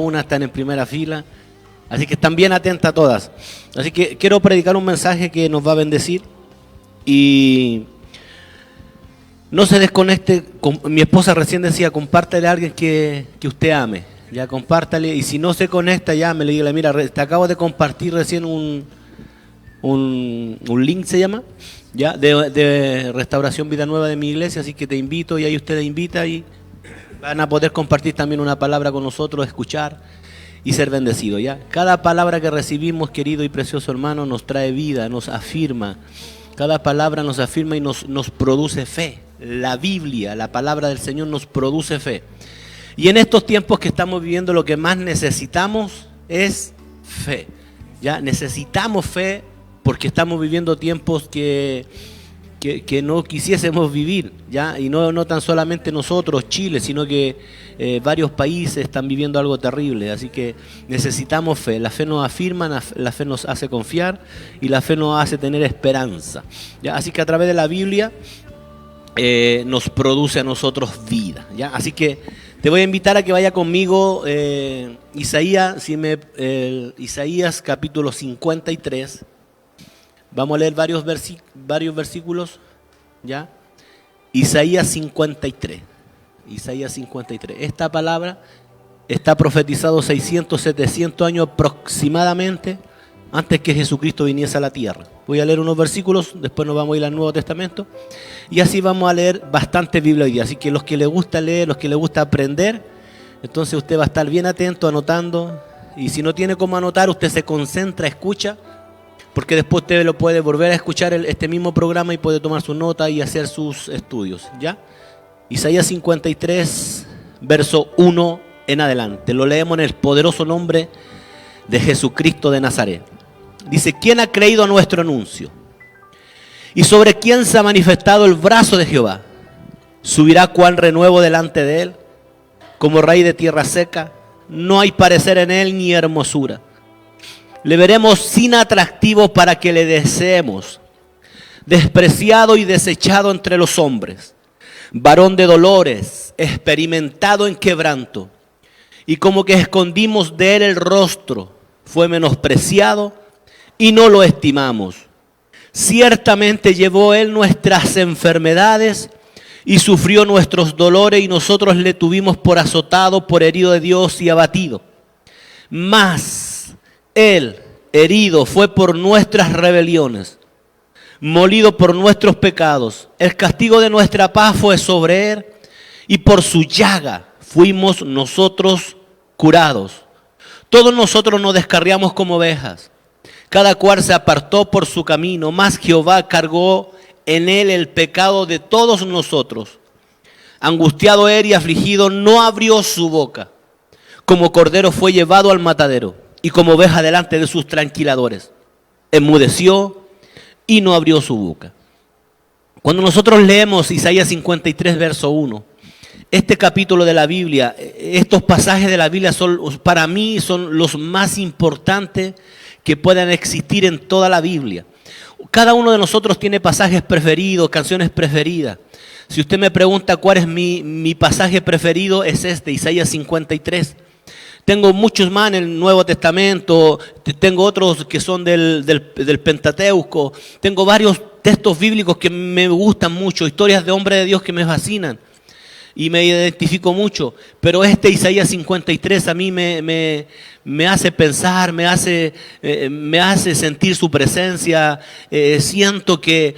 Una están en primera fila, así que están bien atentas todas. Así que quiero predicar un mensaje que nos va a bendecir y no se desconecte. Mi esposa recién decía, compártale a alguien que usted ame, ya compártale, y si no se conecta, llámele y dígale, mira, te acabo de compartir recién un link, se llama, ya, de Restauración Vida Nueva de mi iglesia, así que te invito, y ahí usted le invita y van a poder compartir también una palabra con nosotros, escuchar y ser bendecido, ¿ya? Cada palabra que recibimos, querido y precioso hermano, nos trae vida, nos afirma. Cada palabra nos afirma y nos produce fe. La Biblia, la palabra del Señor nos produce fe. Y en estos tiempos que estamos viviendo, lo que más necesitamos es fe, ¿ya? Necesitamos fe porque estamos viviendo tiempos que no quisiésemos vivir, ¿ya? Y no tan solamente nosotros, Chile, sino que varios países están viviendo algo terrible. Así que necesitamos fe. La fe nos afirma, la fe nos hace confiar y la fe nos hace tener esperanza, ¿ya? Así que a través de la Biblia nos produce a nosotros vida, ¿ya? Así que te voy a invitar a que vaya conmigo Isaías capítulo 53. Vamos a leer varios versículos, ¿ya? Isaías 53. Isaías 53. Esta palabra está profetizado 600, 700 años aproximadamente antes que Jesucristo viniese a la tierra. Voy a leer unos versículos, después nos vamos a ir al Nuevo Testamento y así vamos a leer bastante Biblia hoy día. Así que los que les gusta leer, los que les gusta aprender, entonces usted va a estar bien atento, anotando, y si no tiene cómo anotar, usted se concentra, escucha, porque después usted lo puede volver a escuchar este mismo programa y puede tomar su nota y hacer sus estudios, ¿ya? Isaías 53, verso 1 en adelante. Lo leemos en el poderoso nombre de Jesucristo de Nazaret. Dice, ¿quién ha creído a nuestro anuncio? ¿Y sobre quién se ha manifestado el brazo de Jehová? ¿Subirá cual renuevo delante de él? Como raíz de tierra seca, no hay parecer en él ni hermosura. Le veremos sin atractivo para que le deseemos, despreciado y desechado entre los hombres, varón de dolores, experimentado en quebranto, y como que escondimos de él el rostro, fue menospreciado y no lo estimamos. Ciertamente llevó él nuestras enfermedades y sufrió nuestros dolores, y nosotros le tuvimos por azotado, por herido de Dios y abatido. Mas él, herido, fue por nuestras rebeliones, molido por nuestros pecados. El castigo de nuestra paz fue sobre él, y por su llaga fuimos nosotros curados. Todos nosotros nos descarriamos como ovejas, cada cual se apartó por su camino, mas Jehová cargó en él el pecado de todos nosotros. Angustiado él y afligido, no abrió su boca. Como cordero fue llevado al matadero, y como oveja delante de sus tranquiladores. Enmudeció y no abrió su boca. Cuando nosotros leemos Isaías 53, verso 1, este capítulo de la Biblia, estos pasajes de la Biblia para mí son los más importantes que puedan existir en toda la Biblia. Cada uno de nosotros tiene pasajes preferidos, canciones preferidas. Si usted me pregunta cuál es mi pasaje preferido, es este, Isaías 53. Tengo muchos más en el Nuevo Testamento, tengo otros que son del Pentateuco, tengo varios textos bíblicos que me gustan mucho, historias de hombres de Dios que me fascinan y me identifico mucho, pero este Isaías 53 a mí me hace pensar, me hace sentir su presencia. Siento que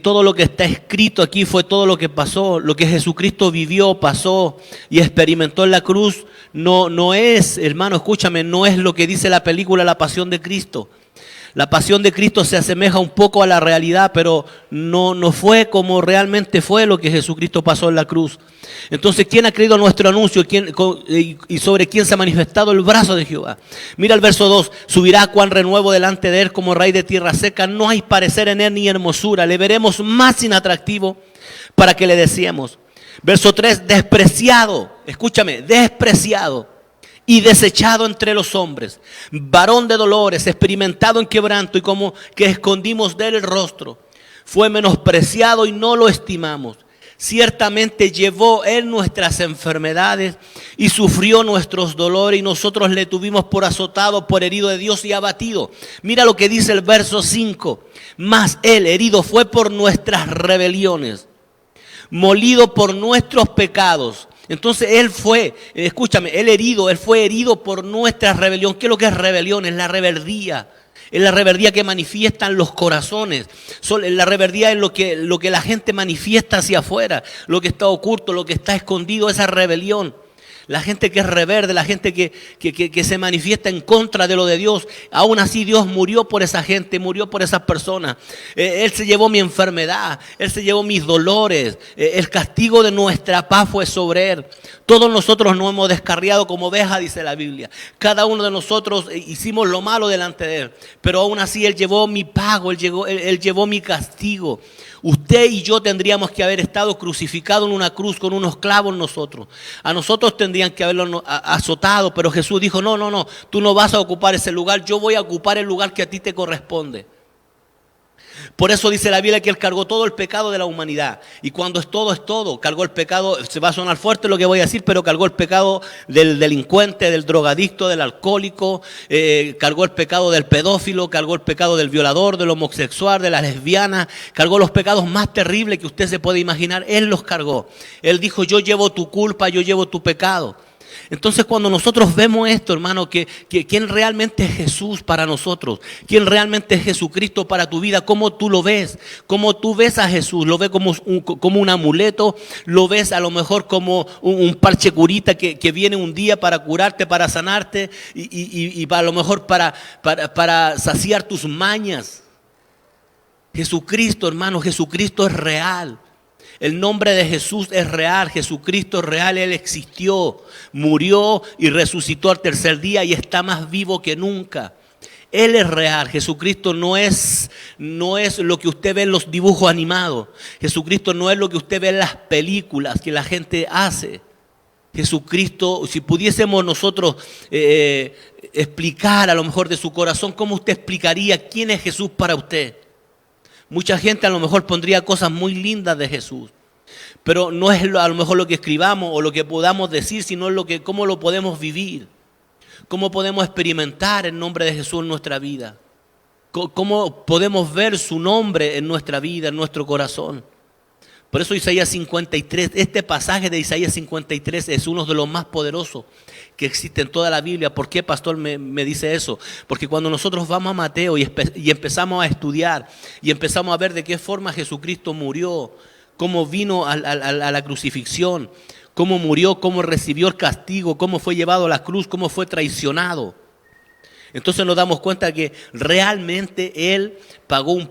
todo lo que está escrito aquí fue todo lo que pasó, lo que Jesucristo vivió, pasó y experimentó en la cruz. No es, hermano, escúchame, no es lo que dice la película La Pasión de Cristo. La pasión de Cristo se asemeja un poco a la realidad, pero no fue como realmente fue lo que Jesucristo pasó en la cruz. Entonces, ¿quién ha creído nuestro anuncio y sobre quién se ha manifestado el brazo de Jehová? Mira el verso 2, subirá cual renuevo delante de él como raíz de tierra seca, no hay parecer en él ni hermosura, le veremos más inatractivo para que le deseemos. Verso 3, despreciado, escúchame, despreciado y desechado entre los hombres, varón de dolores, experimentado en quebranto, y como que escondimos de él el rostro, fue menospreciado y no lo estimamos. Ciertamente llevó Él nuestras enfermedades y sufrió nuestros dolores y nosotros le tuvimos por azotado, por herido de Dios y abatido. Mira lo que dice el verso 5. Mas Él herido fue por nuestras rebeliones, molido por nuestros pecados. Entonces Él fue, escúchame, Él fue herido por nuestra rebelión. ¿Qué es lo que es rebelión? Es la rebeldía. Es la rebeldía que manifiestan los corazones. La rebeldía es lo que la gente manifiesta hacia afuera. Lo que está oculto, lo que está escondido, esa rebelión. La gente que es rebelde, la gente que se manifiesta en contra de lo de Dios. Aún así Dios murió por esa gente, murió por esas personas. Él se llevó mi enfermedad, Él se llevó mis dolores. El castigo de nuestra paz fue sobre Él. Todos nosotros nos hemos descarriado como ovejas, dice la Biblia. Cada uno de nosotros hicimos lo malo delante de Él. Pero aún así Él llevó mi pago, Él llevó mi castigo. Usted y yo tendríamos que haber estado crucificados en una cruz con unos clavos nosotros. A nosotros tendrían que haberlo azotado, pero Jesús dijo, no, tú no vas a ocupar ese lugar, yo voy a ocupar el lugar que a ti te corresponde. Por eso dice la Biblia que Él cargó todo el pecado de la humanidad. Y cuando es todo, cargó el pecado, se va a sonar fuerte lo que voy a decir, pero cargó el pecado del delincuente, del drogadicto, del alcohólico, cargó el pecado del pedófilo, cargó el pecado del violador, del homosexual, de la lesbiana, cargó los pecados más terribles que usted se puede imaginar, Él los cargó. Él dijo, yo llevo tu culpa, yo llevo tu pecado. Entonces cuando nosotros vemos esto, hermano, que quién realmente es Jesús para nosotros, quién realmente es Jesucristo para tu vida, cómo tú lo ves, cómo tú ves a Jesús, lo ves como un amuleto, lo ves a lo mejor como un parche curita que viene un día para curarte, para sanarte y a lo mejor para saciar tus mañas. Jesucristo, hermano, Jesucristo es real. El nombre de Jesús es real, Jesucristo es real, Él existió, murió y resucitó al tercer día y está más vivo que nunca. Él es real, Jesucristo no es lo que usted ve en los dibujos animados. Jesucristo no es lo que usted ve en las películas que la gente hace. Jesucristo, si pudiésemos nosotros explicar a lo mejor de su corazón, ¿cómo usted explicaría quién es Jesús para usted? Mucha gente a lo mejor pondría cosas muy lindas de Jesús, pero no es a lo mejor lo que escribamos o lo que podamos decir, sino cómo lo podemos vivir, cómo podemos experimentar el nombre de Jesús en nuestra vida, cómo podemos ver su nombre en nuestra vida, en nuestro corazón. Por eso Isaías 53, este pasaje de Isaías 53 es uno de los más poderosos que existe en toda la Biblia. ¿Por qué, pastor, me dice eso? Porque cuando nosotros vamos a Mateo y empezamos a estudiar y empezamos a ver de qué forma Jesucristo murió, cómo vino a la crucifixión, cómo murió, cómo recibió el castigo, cómo fue llevado a la cruz, cómo fue traicionado. Entonces nos damos cuenta que realmente Él pagó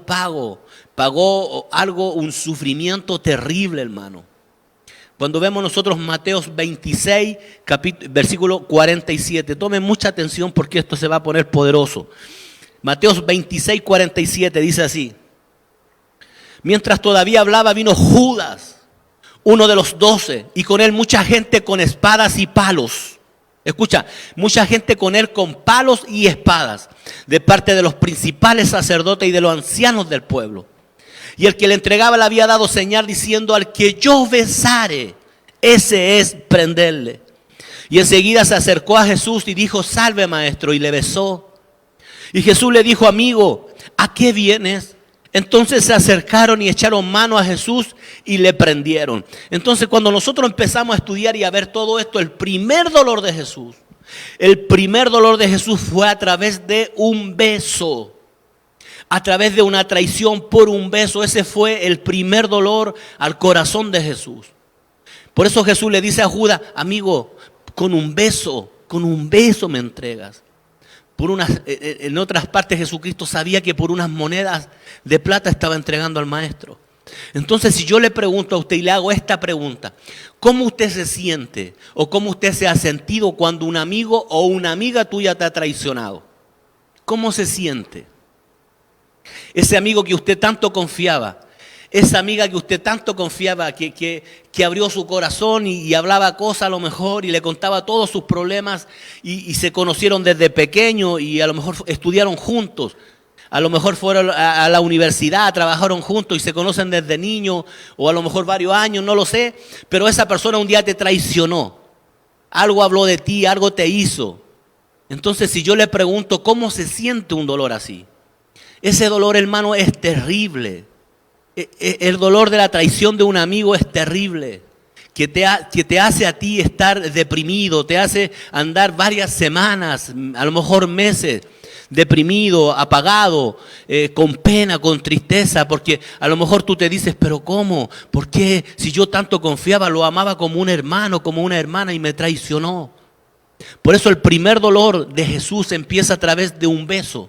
algo, un sufrimiento terrible, hermano. Cuando vemos nosotros Mateo 26, versículo 47, tomen mucha atención porque esto se va a poner poderoso. Mateo 26, 47 dice así: mientras todavía hablaba, vino Judas, uno de los 12, y con él mucha gente con espadas y palos. Escucha, mucha gente con él con palos y espadas, de parte de los principales sacerdotes y de los ancianos del pueblo. Y el que le entregaba le había dado señal diciendo: al que yo besare, ese es prenderle. Y enseguida se acercó a Jesús y dijo: salve, maestro, y le besó. Y Jesús le dijo: amigo, ¿a qué vienes? Entonces se acercaron y echaron mano a Jesús y le prendieron. Entonces cuando nosotros empezamos a estudiar y a ver todo esto, el primer dolor de Jesús fue a través de un beso. A través de una traición por un beso. Ese fue el primer dolor al corazón de Jesús. Por eso Jesús le dice a Judas: amigo, con un beso me entregas. En otras partes Jesucristo sabía que por unas monedas de plata estaba entregando al maestro. Entonces, si yo le pregunto a usted y le hago esta pregunta: ¿cómo usted se siente o cómo usted se ha sentido cuando un amigo o una amiga tuya te ha traicionado? ¿Cómo se siente? Ese amigo que usted tanto confiaba, esa amiga que usted tanto confiaba, que abrió su corazón y hablaba cosas a lo mejor y le contaba todos sus problemas y se conocieron desde pequeño y a lo mejor estudiaron juntos. A lo mejor fueron a la universidad, trabajaron juntos y se conocen desde niños, o a lo mejor varios años, no lo sé. Pero esa persona un día te traicionó. Algo habló de ti, algo te hizo. Entonces, si yo le pregunto, ¿cómo se siente un dolor así? Ese dolor, hermano, es terrible. El dolor de la traición de un amigo es terrible. Que te hace a ti estar deprimido, te hace andar varias semanas, a lo mejor meses, deprimido, apagado, con pena, con tristeza, porque a lo mejor tú te dices, pero ¿cómo? ¿Por qué? Si yo tanto confiaba, lo amaba como un hermano, como una hermana y me traicionó. Por eso el primer dolor de Jesús empieza a través de un beso.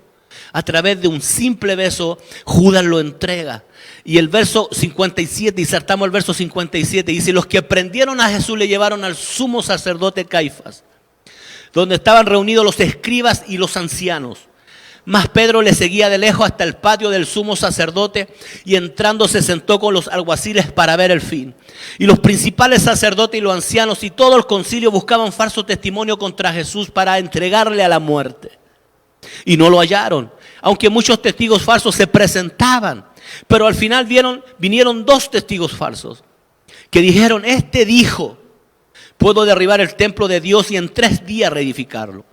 A través de un simple beso, Judas lo entrega. Y el verso 57, y saltamos el verso 57, dice, los que prendieron a Jesús le llevaron al sumo sacerdote Caifás, donde estaban reunidos los escribas y los ancianos. Mas Pedro le seguía de lejos hasta el patio del sumo sacerdote y entrando se sentó con los alguaciles para ver el fin. Y los principales sacerdotes y los ancianos y todo el concilio buscaban falso testimonio contra Jesús para entregarle a la muerte. Y no lo hallaron, aunque muchos testigos falsos se presentaban. Pero al final vinieron 2 testigos falsos que dijeron, este dijo, puedo derribar el templo de Dios y en 3 días reedificarlo.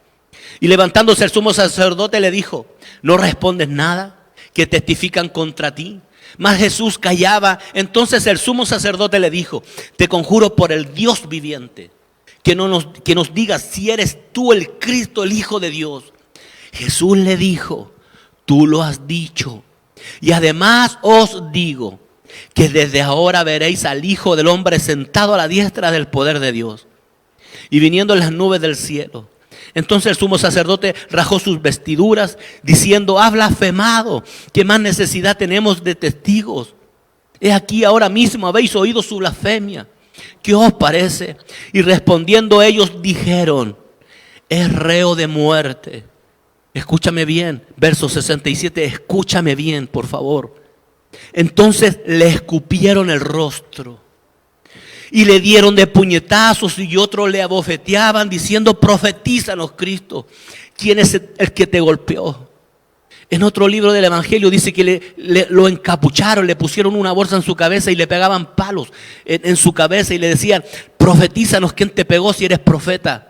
Y levantándose el sumo sacerdote le dijo, ¿no respondes nada que testifican contra ti? Mas Jesús callaba. Entonces el sumo sacerdote le dijo, te conjuro por el Dios viviente, que nos digas si eres tú el Cristo, el Hijo de Dios. Jesús le dijo, tú lo has dicho. Y además os digo que desde ahora veréis al Hijo del Hombre sentado a la diestra del poder de Dios y viniendo en las nubes del cielo. Entonces el sumo sacerdote rajó sus vestiduras diciendo, ha blasfemado, ¿qué más necesidad tenemos de testigos? He aquí ahora mismo habéis oído su blasfemia. ¿Qué os parece? Y respondiendo ellos dijeron, es reo de muerte. Escúchame bien, verso 67, escúchame bien, por favor. Entonces le escupieron el rostro y le dieron de puñetazos y otros le abofeteaban diciendo, profetízanos, Cristo, ¿quién es el que te golpeó? En otro libro del Evangelio dice que lo encapucharon, le pusieron una bolsa en su cabeza y le pegaban palos en su cabeza y le decían, profetízanos, ¿quién te pegó si eres profeta?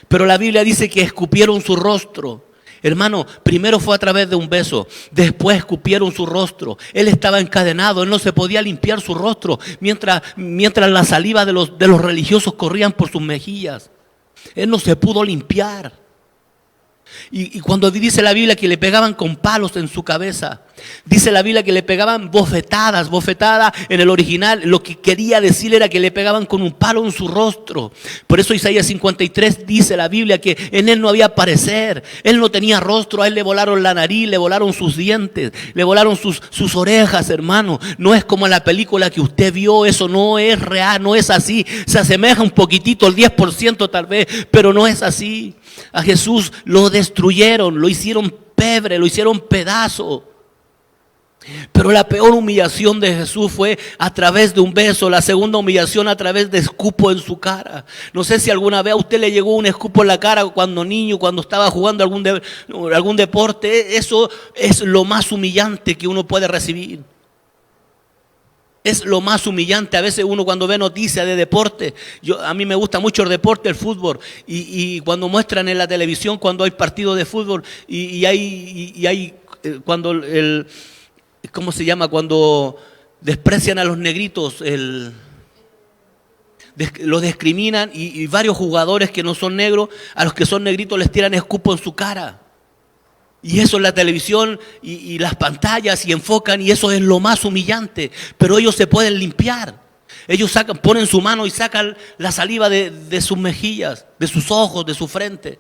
Pero la Biblia dice que escupieron su rostro. Hermano, primero fue a través de un beso, después escupieron su rostro. Él estaba encadenado, él no se podía limpiar su rostro mientras la saliva de los religiosos corrían por sus mejillas. Él no se pudo limpiar. Y cuando dice la Biblia que le pegaban con palos en su cabeza, dice la Biblia que le pegaban bofetadas en el original, lo que quería decir era que le pegaban con un palo en su rostro. Por eso Isaías 53 dice la Biblia que en él no había parecer, él no tenía rostro, a él le volaron la nariz, le volaron sus dientes, le volaron sus orejas, hermano. No es como la película que usted vio, eso no es real, no es así. Se asemeja un poquitito, el 10% tal vez, pero no es así. A Jesús lo destruyeron, lo hicieron pebre, lo hicieron pedazo. Pero la peor humillación de Jesús fue a través de un beso. La segunda humillación a través de escupo en su cara. No sé si alguna vez a usted le llegó un escupo en la cara cuando niño, cuando estaba jugando algún deporte. Eso es lo más humillante que uno puede recibir. Es lo más humillante. A veces uno cuando ve noticias de deporte, a mí me gusta mucho el deporte, el fútbol, y cuando muestran en la televisión cuando hay partidos de fútbol y hay cuando ¿cómo se llama? Cuando desprecian a los negritos, los discriminan y varios jugadores que no son negros, a los que son negritos les tiran escupo en su cara. Y eso en la televisión y las pantallas y enfocan y eso es lo más humillante. Pero ellos se pueden limpiar. Ellos ponen su mano y sacan la saliva de sus mejillas, de sus ojos, de su frente.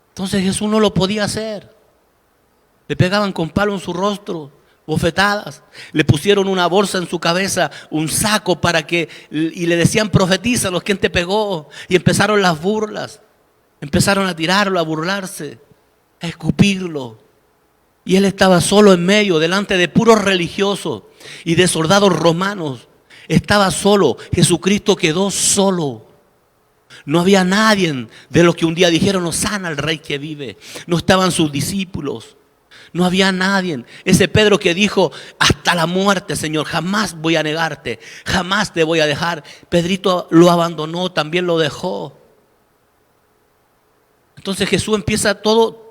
Entonces Jesús no lo podía hacer. Le pegaban con palo en su rostro, bofetadas. Le pusieron una bolsa en su cabeza, un saco y le decían, profetízanos, ¿quién te pegó? Y empezaron las burlas. Empezaron a tirarlo, a burlarse, a escupirlo. Y él estaba solo en medio, delante de puros religiosos y de soldados romanos. Estaba solo. Jesucristo quedó solo. No había nadie de los que un día dijeron, Hosana al Rey que vive. No estaban sus discípulos. No había nadie. Ese Pedro que dijo, hasta la muerte, Señor, jamás voy a negarte, jamás te voy a dejar. Pedrito lo abandonó, también lo dejó. Entonces Jesús empieza todo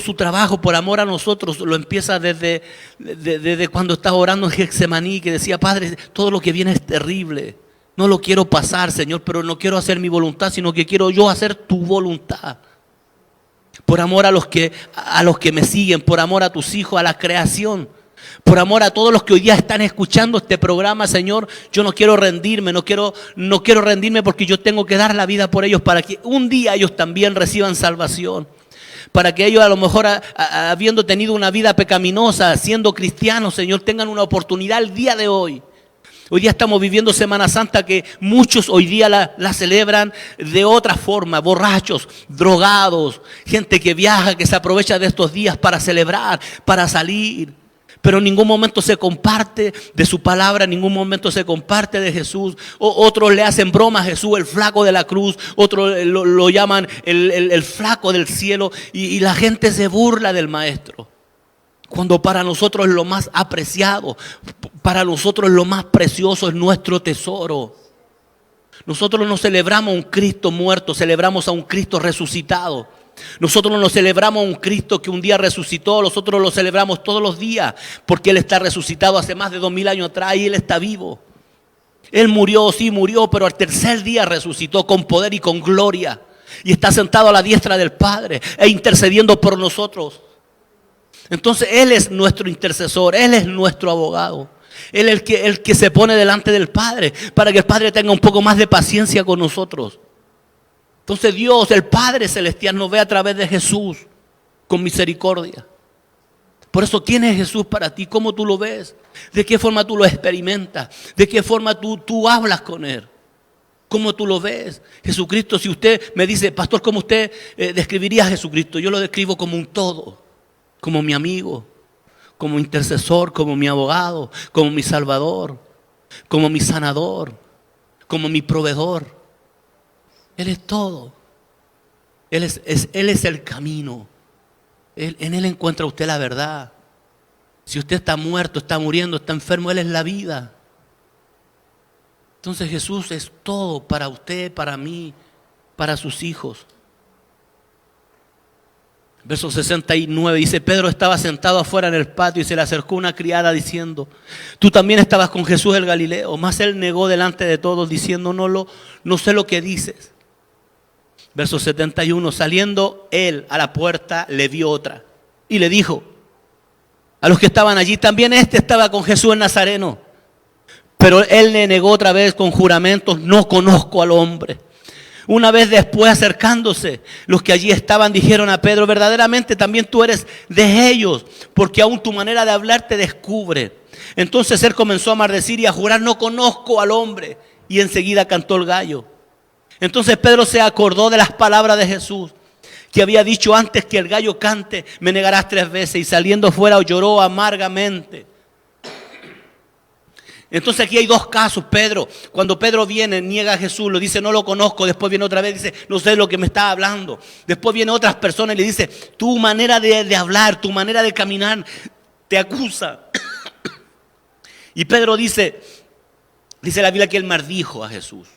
su trabajo por amor a nosotros. Lo empieza desde cuando estaba orando en Getsemaní, que decía, Padre, todo lo que viene es terrible. No lo quiero pasar, Señor, pero no quiero hacer mi voluntad, sino que quiero yo hacer tu voluntad. Por amor a los que me siguen, por amor a tus hijos, a la creación, por amor a todos los que hoy día están escuchando este programa, Señor, yo no quiero rendirme, no quiero rendirme porque yo tengo que dar la vida por ellos para que un día ellos también reciban salvación. Para que ellos a lo mejor habiendo tenido una vida pecaminosa, siendo cristianos, Señor, tengan una oportunidad el día de hoy. Hoy día estamos viviendo Semana Santa que muchos hoy día la celebran de otra forma, borrachos, drogados, gente que viaja, que se aprovecha de estos días para celebrar, para salir. Pero en ningún momento se comparte de su palabra, en ningún momento se comparte de Jesús. Otros le hacen broma a Jesús, el flaco de la cruz, otros lo llaman el flaco del cielo y la gente se burla del maestro. Cuando para nosotros lo más apreciado, para nosotros lo más precioso es nuestro tesoro. Nosotros no celebramos a un Cristo muerto, celebramos a un Cristo resucitado. Nosotros no celebramos a un Cristo que un día resucitó, nosotros lo celebramos todos los días, porque Él está resucitado hace más de 2000 años atrás y Él está vivo. Él murió, sí murió, pero al tercer día resucitó con poder y con gloria. Y está sentado a la diestra del Padre e intercediendo por nosotros. Entonces Él es nuestro intercesor, Él es nuestro abogado. Él es el que se pone delante del Padre para que el Padre tenga un poco más de paciencia con nosotros. Entonces Dios, el Padre Celestial, nos ve a través de Jesús con misericordia. Por eso, ¿quién es Jesús para ti? ¿Cómo tú lo ves? ¿De qué forma tú lo experimentas? ¿De qué forma tú hablas con Él? ¿Cómo tú lo ves? Jesucristo, si usted me dice, pastor, ¿cómo usted describiría a Jesucristo? Yo lo describo como un todo, como mi amigo, como intercesor, como mi abogado, como mi salvador, como mi sanador, como mi proveedor. Él es todo. Él es el camino. En Él encuentra usted la verdad. Si usted está muerto, está muriendo, está enfermo, Él es la vida. Entonces Jesús es todo para usted, para mí, para sus hijos. Verso 69 dice, Pedro estaba sentado afuera en el patio y se le acercó una criada diciendo, tú también estabas con Jesús el Galileo. Mas él negó delante de todos diciendo, no sé lo que dices. Verso 71, saliendo él a la puerta le vio otra y le dijo a los que estaban allí, también estaba con Jesús el Nazareno. Pero él le negó otra vez con juramentos, no conozco al hombre. Una vez después, acercándose, los que allí estaban dijeron a Pedro, verdaderamente también tú eres de ellos, porque aún tu manera de hablar te descubre. Entonces él comenzó a maldecir y a jurar, no conozco al hombre. Y enseguida cantó el gallo. Entonces Pedro se acordó de las palabras de Jesús, que había dicho, antes que el gallo cante, me negarás 3 veces. Y saliendo fuera lloró amargamente. Entonces aquí hay 2 casos. Cuando Pedro viene, niega a Jesús, lo dice, no lo conozco. Después viene otra vez, dice, no sé lo que me está hablando. Después viene otras personas y le dice, tu manera de hablar, tu manera de caminar, te acusa. Y Pedro dice la Biblia que él maldijo a Jesús.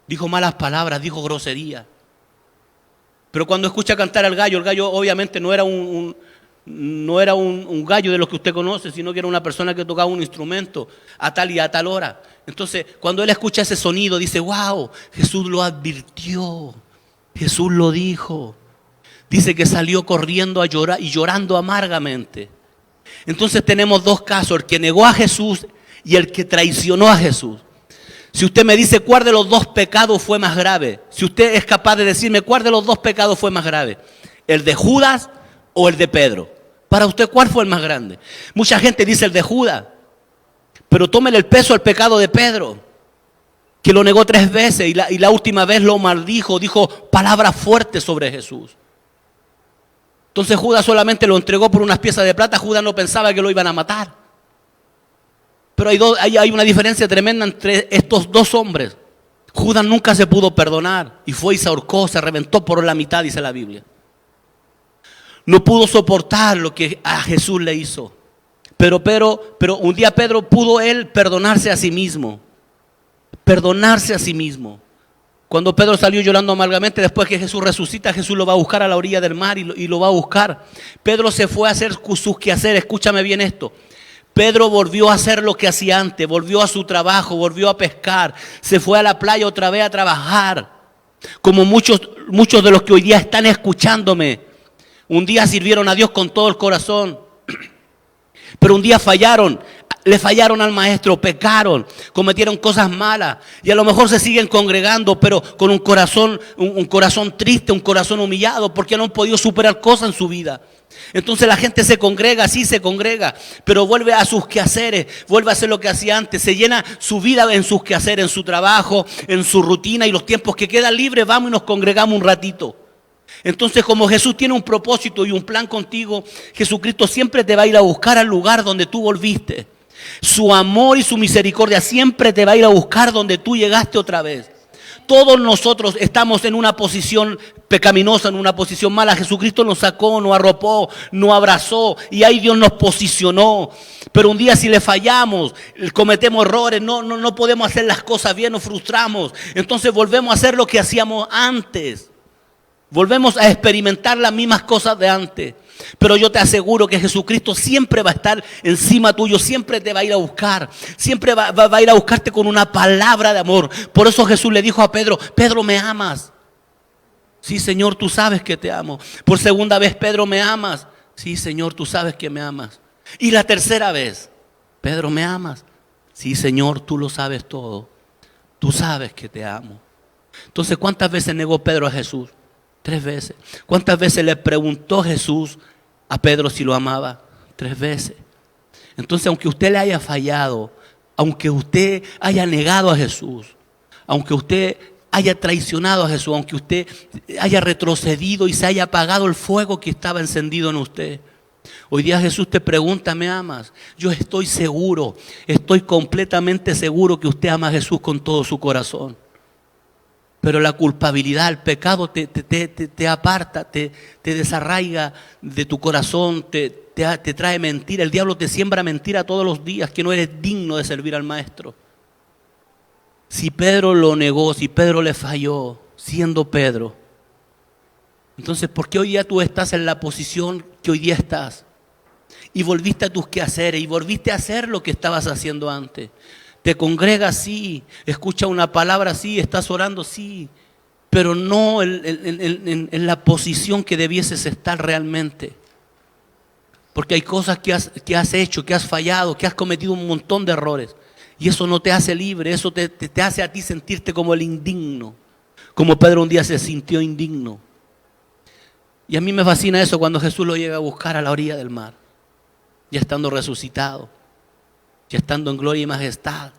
Dijo malas palabras, dijo grosería. Pero cuando escucha cantar al gallo, el gallo obviamente no era un gallo de los que usted conoce, sino que era una persona que tocaba un instrumento a tal y a tal hora. Entonces, cuando él escucha ese sonido, dice, wow, Jesús lo advirtió, Jesús lo dijo. Dice que salió corriendo a llorar y llorando amargamente. Entonces tenemos 2 casos, el que negó a Jesús y el que traicionó a Jesús. Si usted me dice cuál de los 2 pecados fue más grave, si usted es capaz de decirme cuál de los 2 pecados fue más grave, el de Judas o el de Pedro. Para usted, ¿cuál fue el más grande? Mucha gente dice el de Judas, pero tómele el peso al pecado de Pedro, que lo negó 3 veces y la última vez lo maldijo, dijo palabras fuertes sobre Jesús. Entonces Judas solamente lo entregó por unas piezas de plata. Judas no pensaba que lo iban a matar. Pero hay una diferencia tremenda entre estos 2 hombres. Judas nunca se pudo perdonar y fue y se ahorcó, se reventó por la mitad, dice la Biblia. No pudo soportar lo que a Jesús le hizo. Pero un día Pedro pudo él perdonarse a sí mismo. Perdonarse a sí mismo. Cuando Pedro salió llorando amargamente, después que Jesús resucita, Jesús lo va a buscar a la orilla del mar y lo va a buscar. Pedro se fue a hacer sus quehaceres. Escúchame bien esto. Pedro volvió a hacer lo que hacía antes, volvió a su trabajo, volvió a pescar, se fue a la playa otra vez a trabajar. Como muchos de los que hoy día están escuchándome, un día sirvieron a Dios con todo el corazón, pero un día fallaron. Le fallaron al maestro, pecaron, cometieron cosas malas y a lo mejor se siguen congregando, pero con un corazón triste, un corazón humillado, porque no han podido superar cosas en su vida. Entonces la gente se congrega, sí se congrega, pero vuelve a sus quehaceres, vuelve a hacer lo que hacía antes, se llena su vida en sus quehaceres, en su trabajo, en su rutina, y los tiempos que quedan libres vamos y nos congregamos un ratito. Entonces, como Jesús tiene un propósito y un plan contigo, Jesucristo siempre te va a ir a buscar al lugar donde tú volviste. Su amor y su misericordia siempre te va a ir a buscar donde tú llegaste otra vez. Todos nosotros estamos en una posición pecaminosa, en una posición mala. Jesucristo nos sacó, nos arropó, nos abrazó y ahí Dios nos posicionó. Pero un día si le fallamos, cometemos errores, no podemos hacer las cosas bien, nos frustramos. Entonces volvemos a hacer lo que hacíamos antes. Volvemos a experimentar las mismas cosas de antes. Pero yo te aseguro que Jesucristo siempre va a estar encima tuyo, siempre te va a ir a buscar, siempre va a ir a buscarte con una palabra de amor. Por eso Jesús le dijo a Pedro: Pedro, ¿me amas? Sí, Señor, tú sabes que te amo. Por segunda vez: Pedro, ¿me amas? Sí, Señor, tú sabes que me amas. Y la tercera vez: Pedro, ¿me amas? Sí, Señor, tú lo sabes todo. Tú sabes que te amo. Entonces, ¿cuántas veces negó Pedro a Jesús? 3 veces. ¿Cuántas veces le preguntó Jesús a Pedro si lo amaba? 3 veces. Entonces, aunque usted le haya fallado, aunque usted haya negado a Jesús, aunque usted haya traicionado a Jesús, aunque usted haya retrocedido y se haya apagado el fuego que estaba encendido en usted, hoy día Jesús te pregunta: ¿me amas? Yo estoy seguro, estoy completamente seguro que usted ama a Jesús con todo su corazón. Pero la culpabilidad, el pecado te aparta, te desarraiga de tu corazón, te trae mentira. El diablo te siembra mentira todos los días, que no eres digno de servir al Maestro. Si Pedro lo negó, si Pedro le falló, siendo Pedro, entonces ¿por qué hoy día tú estás en la posición que hoy día estás? Y volviste a tus quehaceres y volviste a hacer lo que estabas haciendo antes. Te congregas, sí, escucha una palabra, sí, estás orando, sí, pero no en la posición que debieses estar realmente. Porque hay cosas que has hecho, que has fallado, que has cometido un montón de errores. Y eso no te hace libre, eso te hace a ti sentirte como el indigno. Como Pedro un día se sintió indigno. Y a mí me fascina eso cuando Jesús lo llega a buscar a la orilla del mar, ya estando resucitado, ya estando en gloria y majestad,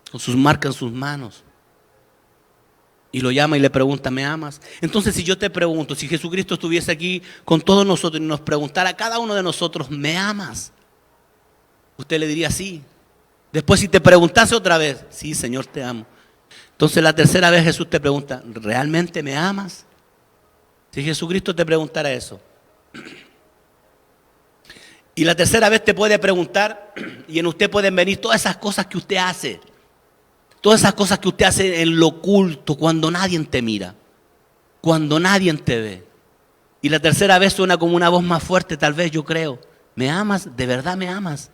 con sus marcas en sus manos. Y lo llama y le pregunta: ¿me amas? Entonces, si yo te pregunto, si Jesucristo estuviese aquí con todos nosotros y nos preguntara a cada uno de nosotros: ¿me amas? Usted le diría sí. Después, si te preguntase otra vez: sí, Señor, te amo. Entonces la tercera vez Jesús te pregunta: ¿realmente me amas? Si Jesucristo te preguntara eso. Y la tercera vez te puede preguntar, y en usted pueden venir todas esas cosas que usted hace. Todas esas cosas que usted hace en lo oculto, cuando nadie te mira, cuando nadie te ve. Y la tercera vez suena como una voz más fuerte, tal vez, yo creo: ¿me amas? ¿De verdad me amas?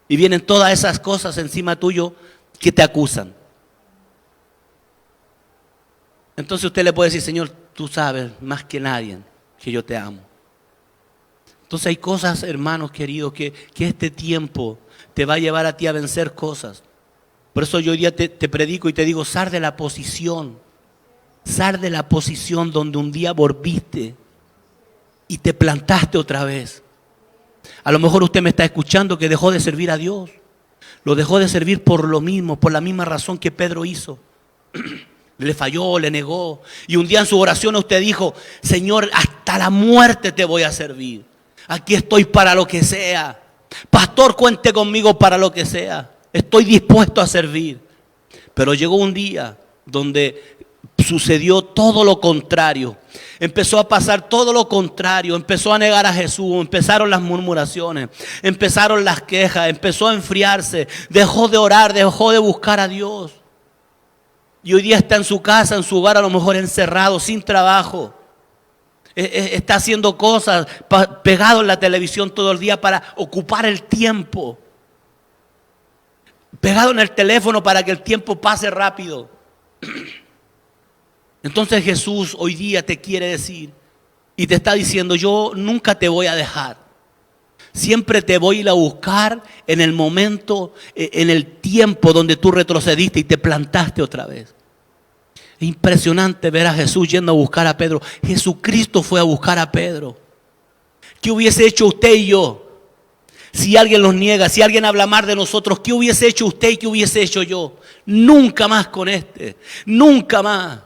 Y vienen todas esas cosas encima tuyo que te acusan. Entonces usted le puede decir: Señor, tú sabes más que nadie que yo te amo. Entonces hay cosas, hermanos queridos, que este tiempo te va a llevar a ti a vencer cosas. Por eso yo hoy día te predico y te digo: sal de la posición donde un día volviste y te plantaste otra vez. A lo mejor usted me está escuchando que dejó de servir a Dios. Lo dejó de servir por lo mismo, por la misma razón que Pedro hizo. Le falló, le negó. Y un día en su oración usted dijo: Señor, hasta la muerte te voy a servir. Aquí estoy para lo que sea. Pastor, cuente conmigo para lo que sea. Estoy dispuesto a servir. Pero llegó un día donde sucedió todo lo contrario. Empezó a pasar todo lo contrario. Empezó a negar a Jesús. Empezaron las murmuraciones. Empezaron las quejas. Empezó a enfriarse. Dejó de orar. Dejó de buscar a Dios. Y hoy día está en su casa, en su hogar, a lo mejor encerrado, sin trabajo. Está haciendo cosas, pegado en la televisión todo el día para ocupar el tiempo. Pegado en el teléfono para que el tiempo pase rápido. Entonces Jesús hoy día te quiere decir y te está diciendo: yo nunca te voy a dejar. Siempre te voy a ir a buscar en el momento, en el tiempo donde tú retrocediste y te plantaste otra vez. Es impresionante ver a Jesús yendo a buscar a Pedro. Jesucristo fue a buscar a Pedro. ¿Qué hubiese hecho usted y yo? Si alguien los niega, si alguien habla mal de nosotros, ¿qué hubiese hecho usted y qué hubiese hecho yo? Nunca más con nunca más.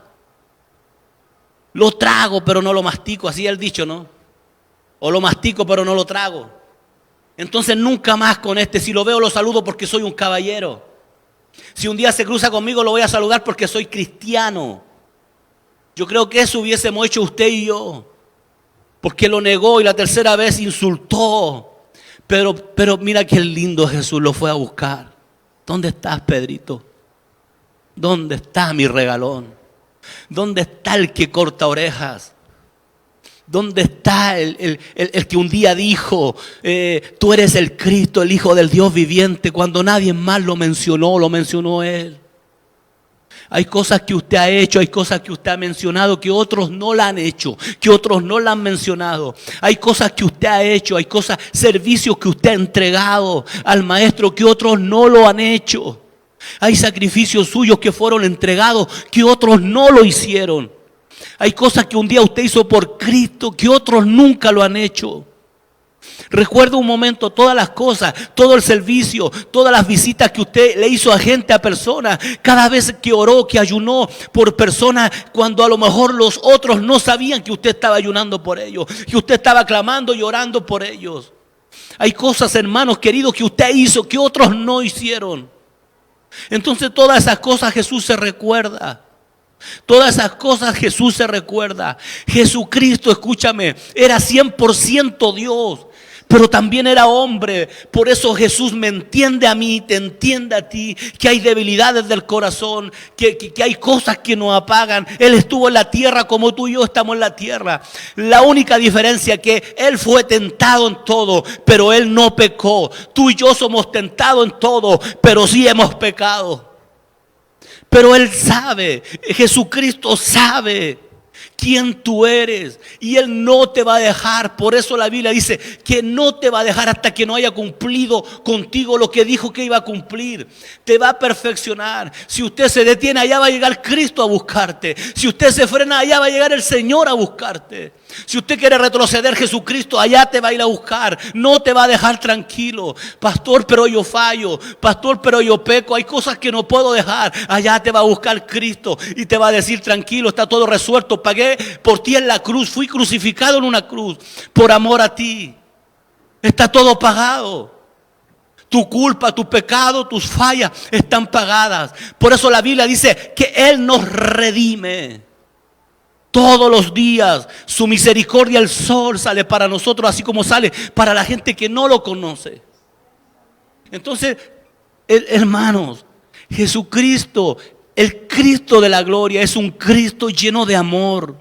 Lo trago pero no lo mastico, así es el dicho, ¿no? O lo mastico pero no lo trago. Entonces nunca más con si lo veo lo saludo porque soy un caballero. Si un día se cruza conmigo lo voy a saludar porque soy cristiano. Yo creo que eso hubiésemos hecho usted y yo. Porque lo negó y la tercera vez insultó. Pero mira qué lindo Jesús lo fue a buscar. ¿Dónde estás, Pedrito? ¿Dónde está mi regalón? ¿Dónde está el que corta orejas? ¿Dónde está el que un día dijo, tú eres el Cristo, el Hijo del Dios viviente, cuando nadie más lo mencionó Él? Hay cosas que usted ha hecho, hay cosas que usted ha mencionado que otros no la han hecho, que otros no la han mencionado. Hay cosas que usted ha hecho, hay servicios que usted ha entregado al Maestro que otros no lo han hecho. Hay sacrificios suyos que fueron entregados que otros no lo hicieron. Hay cosas que un día usted hizo por Cristo que otros nunca lo han hecho. Recuerda un momento todas las cosas, todo el servicio, todas las visitas que usted le hizo a gente, a personas. Cada vez que oró, que ayunó por personas, cuando a lo mejor los otros no sabían que usted estaba ayunando por ellos, que usted estaba clamando y orando por ellos. Hay cosas, hermanos queridos, que usted hizo que otros no hicieron. Entonces todas esas cosas Jesús se recuerda. Todas esas cosas Jesús se recuerda. Jesucristo, escúchame, era 100% Dios, pero también era hombre. Por eso Jesús me entiende a mí, te entiende a ti, que hay debilidades del corazón, que hay cosas que nos apagan. Él estuvo en la tierra como tú y yo estamos en la tierra. La única diferencia es que Él fue tentado en todo, pero Él no pecó. Tú y yo somos tentados en todo, pero sí hemos pecado. Pero Él sabe, Jesucristo sabe quién tú eres y Él no te va a dejar. Por eso la Biblia dice que no te va a dejar hasta que no haya cumplido contigo lo que dijo que iba a cumplir. Te va a perfeccionar. Si usted se detiene, allá va a llegar Cristo a buscarte. Si usted se frena, allá va a llegar el Señor a buscarte. Si usted quiere retroceder, Jesucristo allá te va a ir a buscar. No te va a dejar tranquilo. Pastor, pero yo fallo. Pastor, pero yo peco. Hay cosas que no puedo dejar. Allá te va a buscar Cristo y te va a decir: tranquilo, está todo resuelto. Pagué por ti en la cruz. Fui crucificado en una cruz por amor a ti. Está todo pagado. Tu culpa, tu pecado, tus fallas están pagadas. Por eso la Biblia dice que Él nos redime. Todos los días su misericordia, el sol sale para nosotros, así como sale para la gente que no lo conoce. Entonces, hermanos, Jesucristo, el Cristo de la gloria, es un Cristo lleno de amor.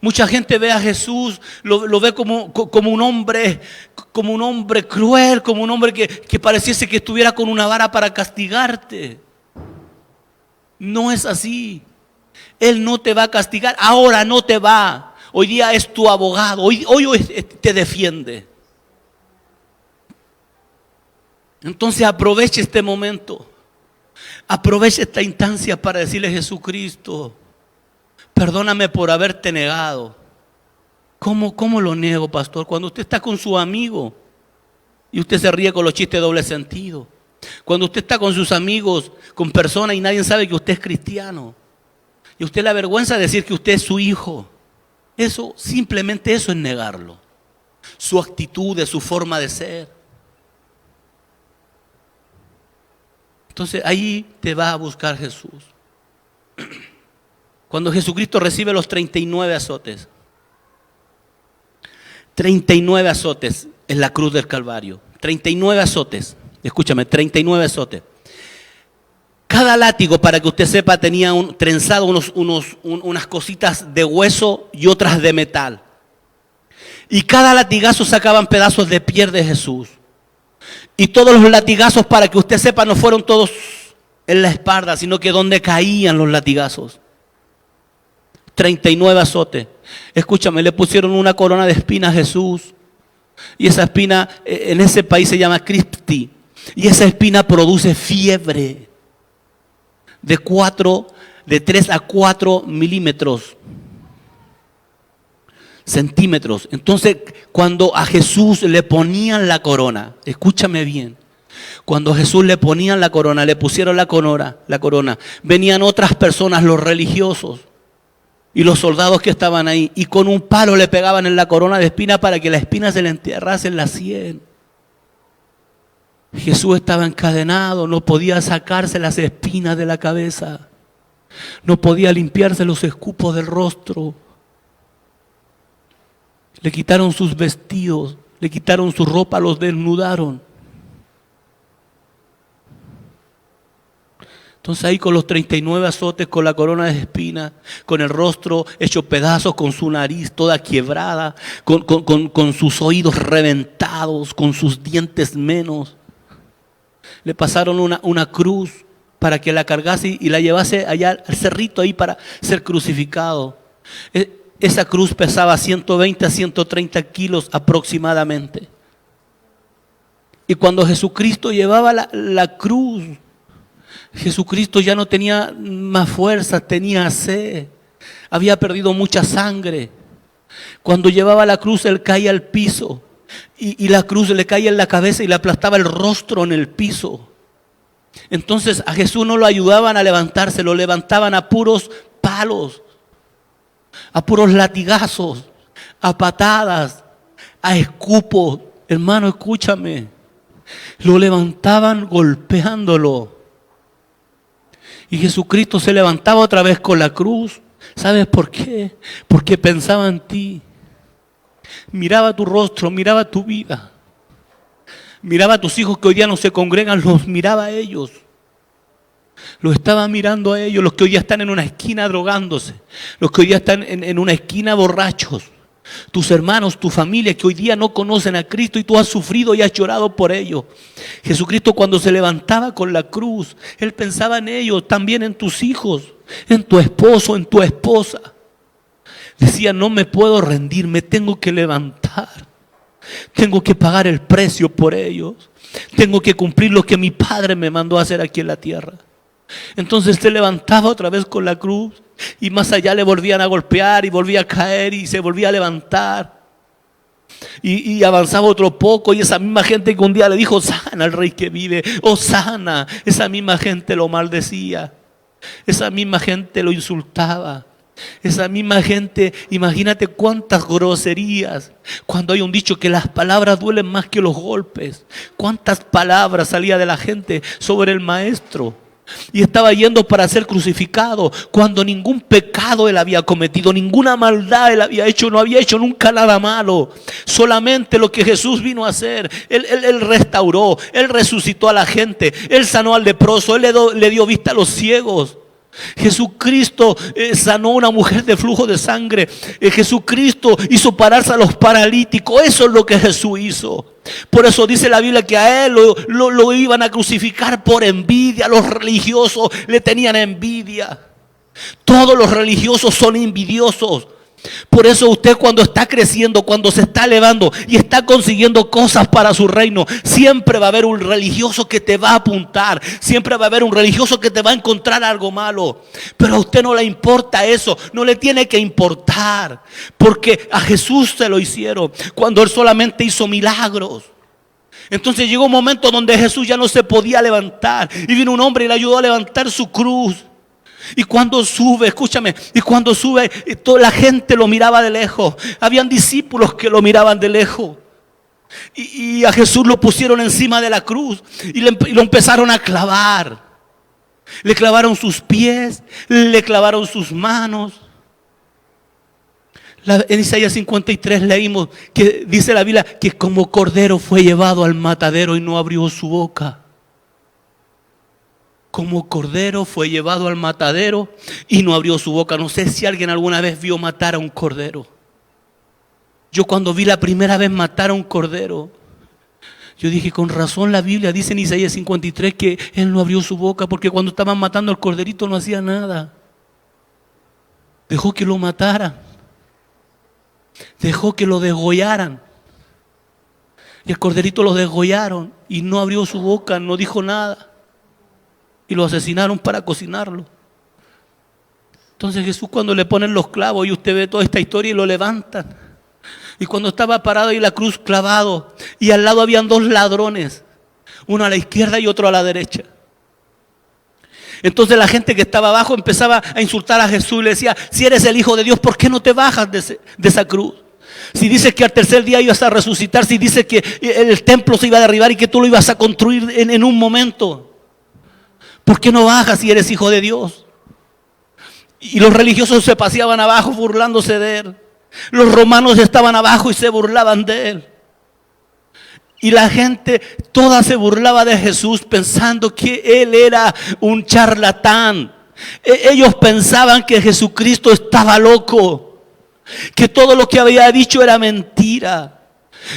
Mucha gente ve a Jesús, lo ve como un hombre cruel, como un hombre que pareciese que estuviera con una vara para castigarte. No es así. Él no te va a castigar, ahora no te va. Hoy día es tu abogado, hoy te defiende. Entonces aproveche este momento, aproveche esta instancia para decirle: Jesucristo, perdóname por haberte negado. ¿Cómo lo niego, pastor? Cuando usted está con su amigo y usted se ríe con los chistes de doble sentido. Cuando usted está con sus amigos, con personas y nadie sabe que usted es cristiano. Y usted le avergüenza decir que usted es su hijo. Simplemente eso es negarlo. Su actitud, su forma de ser. Entonces ahí te va a buscar Jesús. Cuando Jesucristo recibe los 39 azotes. 39 azotes en la cruz del Calvario. 39 azotes. Escúchame, 39 azotes. Cada látigo, para que usted sepa, tenía trenzado unas cositas de hueso y otras de metal. Y cada latigazo sacaban pedazos de piel de Jesús. Y todos los latigazos, para que usted sepa, no fueron todos en la espalda, sino que donde caían los latigazos. 39 azotes. Escúchame, le pusieron una corona de espinas a Jesús. Y esa espina en ese país se llama cripti. Y esa espina produce fiebre de 3 a 4 milímetros. Centímetros. Entonces, cuando a Jesús le ponían la corona, escúchame bien, cuando a Jesús le ponían la corona, le pusieron la corona, venían otras personas, los religiosos y los soldados que estaban ahí, y con un palo le pegaban en la corona de espina para que la espina se le enterrase en la sien. Jesús estaba encadenado, no podía sacarse las espinas de la cabeza, no podía limpiarse los escupos del rostro. Le quitaron sus vestidos, le quitaron su ropa, los desnudaron. Entonces ahí con los 39 azotes, con la corona de espinas, con el rostro hecho pedazos, con su nariz toda quebrada, con sus oídos reventados, con sus dientes menos. Le pasaron una cruz para que la cargase y la llevase allá al cerrito ahí para ser crucificado. Esa cruz pesaba 120 a 130 kilos aproximadamente. Y cuando Jesucristo llevaba la cruz, Jesucristo ya no tenía más fuerza, tenía sed. Había perdido mucha sangre. Cuando llevaba la cruz, él caía al piso. Y la cruz le caía en la cabeza y le aplastaba el rostro en el piso. Entonces a Jesús no lo ayudaban a levantarse, lo levantaban a puros palos, a puros latigazos, a patadas, a escupos. Hermano, escúchame. Lo levantaban golpeándolo. Y Jesucristo se levantaba otra vez con la cruz. ¿Sabes por qué? Porque pensaba en ti. Miraba tu rostro, miraba tu vida. Miraba a tus hijos que hoy día no se congregan, los miraba a ellos. Los estaba mirando a ellos, los que hoy día están en una esquina drogándose, los que hoy día están en una esquina borrachos. Tus hermanos, tu familia que hoy día no conocen a Cristo y tú has sufrido y has llorado por ellos. Jesucristo cuando se levantaba con la cruz, Él pensaba en ellos, también en tus hijos, en tu esposo, en tu esposa. Decía, no me puedo rendir, me tengo que levantar. Tengo que pagar el precio por ellos. Tengo que cumplir lo que mi Padre me mandó a hacer aquí en la tierra. Entonces se levantaba otra vez con la cruz y más allá le volvían a golpear y volvía a caer y se volvía a levantar. Y avanzaba otro poco y esa misma gente que un día le dijo, sana al rey que vive, oh sana, esa misma gente lo maldecía. Esa misma gente lo insultaba. Esa misma gente, imagínate cuántas groserías. Cuando hay un dicho que las palabras duelen más que los golpes. Cuántas palabras salía de la gente sobre el maestro. Y estaba yendo para ser crucificado cuando ningún pecado él había cometido, ninguna maldad él había hecho, no había hecho nunca nada malo. Solamente lo que Jesús vino a hacer. Él restauró, él resucitó a la gente, él sanó al leproso, él le dio vista a los ciegos. Jesucristo sanó a una mujer de flujo de sangre. Jesucristo hizo pararse a los paralíticos. Eso es lo que Jesús hizo. Por eso dice la Biblia que a él lo iban a crucificar por envidia. Los religiosos le tenían envidia. Todos los religiosos son envidiosos. Por eso usted cuando está creciendo, cuando se está elevando y está consiguiendo cosas para su reino, siempre va a haber un religioso que te va a apuntar, siempre va a haber un religioso que te va a encontrar algo malo. Pero a usted no le importa eso, no le tiene que importar, porque a Jesús se lo hicieron cuando Él solamente hizo milagros. Entonces llegó un momento donde Jesús ya no se podía levantar y vino un hombre y le ayudó a levantar su cruz. Y cuando sube, escúchame, y cuando sube, toda la gente lo miraba de lejos. Habían discípulos que lo miraban de lejos. Y a Jesús lo pusieron encima de la cruz y lo empezaron a clavar. Le clavaron sus pies, le clavaron sus manos. En Isaías 53 leímos que dice la Biblia que como cordero fue llevado al matadero y no abrió su boca. Como cordero fue llevado al matadero y no abrió su boca. No sé si alguien alguna vez vio matar a un cordero. Yo cuando vi la primera vez matar a un cordero, yo dije, con razón la Biblia dice en Isaías 53 que él no abrió su boca, porque cuando estaban matando al corderito no hacía nada. Dejó que lo mataran. Dejó que lo degollaran. Y el corderito lo degollaron y no abrió su boca, no dijo nada. Y lo asesinaron para cocinarlo. Entonces Jesús, cuando le ponen los clavos, y usted ve toda esta historia y lo levantan. Y cuando estaba parado ahí en la cruz clavado, y al lado habían dos ladrones, uno a la izquierda y otro a la derecha. Entonces la gente que estaba abajo empezaba a insultar a Jesús y le decía, si eres el Hijo de Dios, ¿por qué no te bajas de esa cruz? Si dices que al tercer día ibas a resucitar, si dices que el templo se iba a derribar y que tú lo ibas a construir en un momento, ¿por qué no bajas si eres Hijo de Dios? Y los religiosos se paseaban abajo burlándose de él. Los romanos estaban abajo y se burlaban de él. Y la gente toda se burlaba de Jesús pensando que él era un charlatán. Ellos pensaban que Jesucristo estaba loco, que todo lo que había dicho era mentira.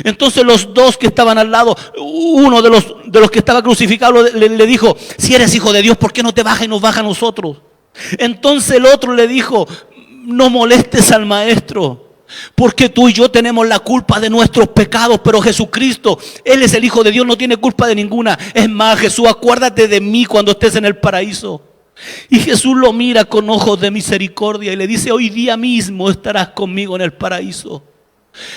Entonces los dos que estaban al lado, uno de los que estaba crucificado le dijo, si eres Hijo de Dios, ¿por qué no te bajas y nos baja a nosotros? Entonces el otro le dijo, no molestes al maestro, porque tú y yo tenemos la culpa de nuestros pecados, pero Jesucristo, Él es el Hijo de Dios, no tiene culpa de ninguna. Es más, Jesús, acuérdate de mí cuando estés en el paraíso. Y Jesús lo mira con ojos de misericordia y le dice, hoy día mismo estarás conmigo en el paraíso.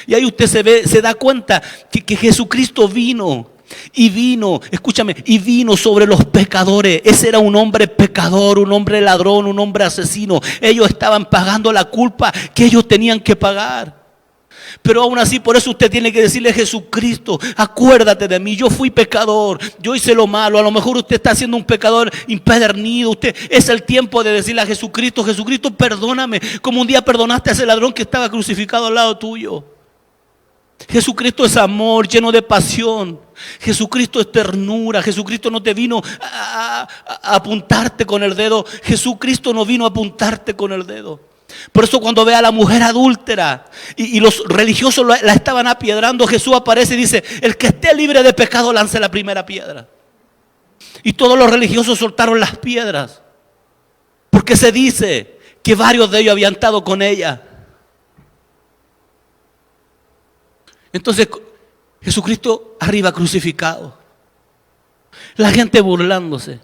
Y ahí usted se da cuenta que Jesucristo vino. Y vino, escúchame, y vino sobre los pecadores. Ese era un hombre pecador, un hombre ladrón, un hombre asesino. Ellos estaban pagando la culpa que ellos tenían que pagar. Pero aún así, por eso usted tiene que decirle a Jesucristo, acuérdate de mí, yo fui pecador, yo hice lo malo. A lo mejor usted está siendo un pecador impedernido. Es el tiempo de decirle a Jesucristo, Jesucristo, perdóname, como un día perdonaste a ese ladrón que estaba crucificado al lado tuyo. Jesucristo es amor, lleno de pasión. Jesucristo es ternura. Jesucristo no te vino a apuntarte con el dedo. Jesucristo no vino a apuntarte con el dedo. Por eso cuando ve a la mujer adúltera y los religiosos la estaban apiedrando, Jesús aparece y dice, el que esté libre de pecado lance la primera piedra. Y todos los religiosos soltaron las piedras, porque se dice que varios de ellos habían estado con ella. Entonces Jesucristo arriba crucificado, la gente burlándose.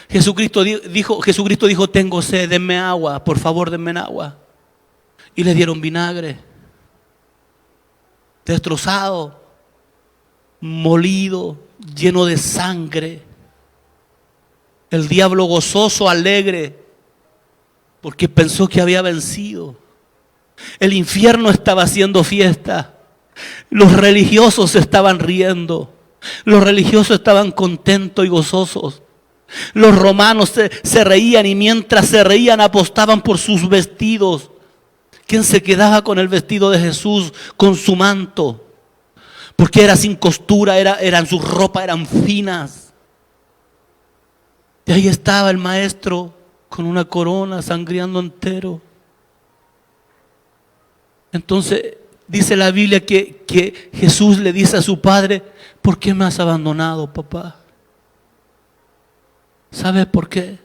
Jesucristo dijo, tengo sed, denme agua, por favor denme agua. Y le dieron vinagre, destrozado, molido, lleno de sangre. El diablo gozoso, alegre, porque pensó que había vencido. El infierno estaba haciendo fiesta. Los religiosos se estaban riendo. Los religiosos estaban contentos y gozosos. Los romanos se reían, y mientras se reían apostaban por sus vestidos. ¿Quién se quedaba con el vestido de Jesús, con su manto? Porque era sin costura, eran sus ropas, eran finas. Y ahí estaba el maestro con una corona, sangriando entero. Entonces dice la Biblia que Jesús le dice a su padre, ¿por qué me has abandonado, papá? ¿Sabes por qué?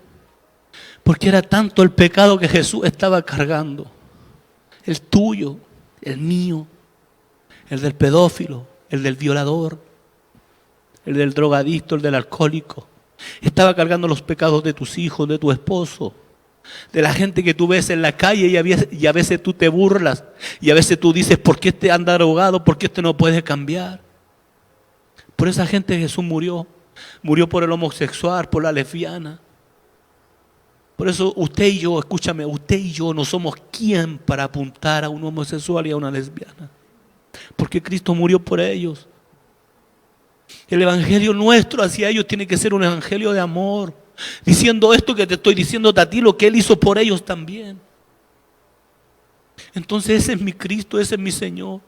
Porque era tanto el pecado que Jesús estaba cargando. El tuyo, el mío, el del pedófilo, el del violador, el del drogadicto, el del alcohólico. Estaba cargando los pecados de tus hijos, de tu esposo, de la gente que tú ves en la calle y a veces tú te burlas. Y a veces tú dices, ¿por qué este anda drogado? ¿Por qué este no puede cambiar? Por esa gente Jesús murió. Murió por el homosexual, por la lesbiana. Por eso usted y yo, escúchame, usted y yo no somos quien para apuntar a un homosexual y a una lesbiana. Porque Cristo murió por ellos. El evangelio nuestro hacia ellos tiene que ser un evangelio de amor, diciendo esto que te estoy diciendo a ti, lo que Él hizo por ellos también. Entonces ese es mi Cristo, ese es mi Señor.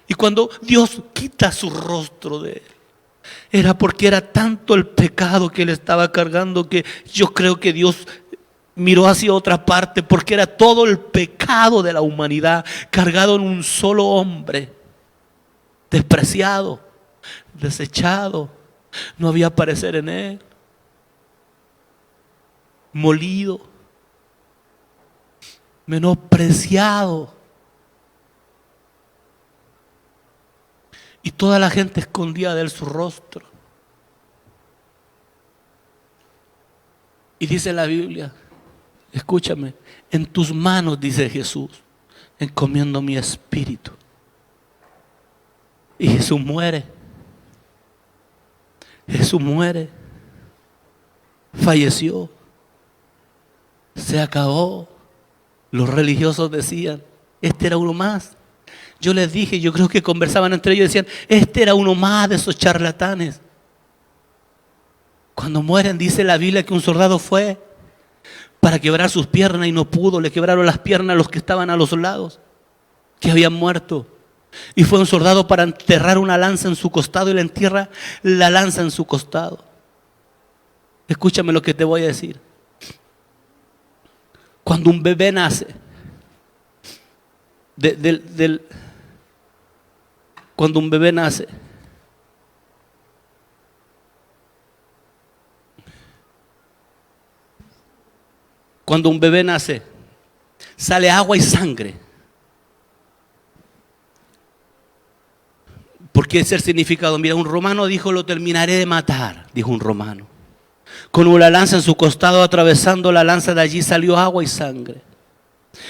Y cuando Dios quita su rostro de Él, era porque era tanto el pecado que Él estaba cargando, que yo creo que Dios miró hacia otra parte, porque era todo el pecado de la humanidad cargado en un solo hombre, despreciado, desechado, no había parecer en Él, molido, menospreciado. Y toda la gente escondía de Él su rostro. Y dice la Biblia, escúchame, en tus manos, dice Jesús, encomiendo mi espíritu. Y Jesús muere. Jesús muere. Falleció. Se acabó. Los religiosos decían, este era uno más. Yo les dije, yo creo que conversaban entre ellos y decían, este era uno más de esos charlatanes. Cuando mueren, dice la Biblia que un soldado fue para quebrar sus piernas y no pudo. Le quebraron las piernas a los que estaban a los lados, que habían muerto. Y fue un soldado para enterrar una lanza en su costado y le entierra la lanza en su costado. Escúchame lo que te voy a decir. Cuando un bebé nace, cuando un bebé nace, sale agua y sangre. ¿Por qué es el significado? Mira, un romano dijo, lo terminaré de matar, dijo un romano. Con una lanza en su costado, atravesando la lanza de allí salió agua y sangre.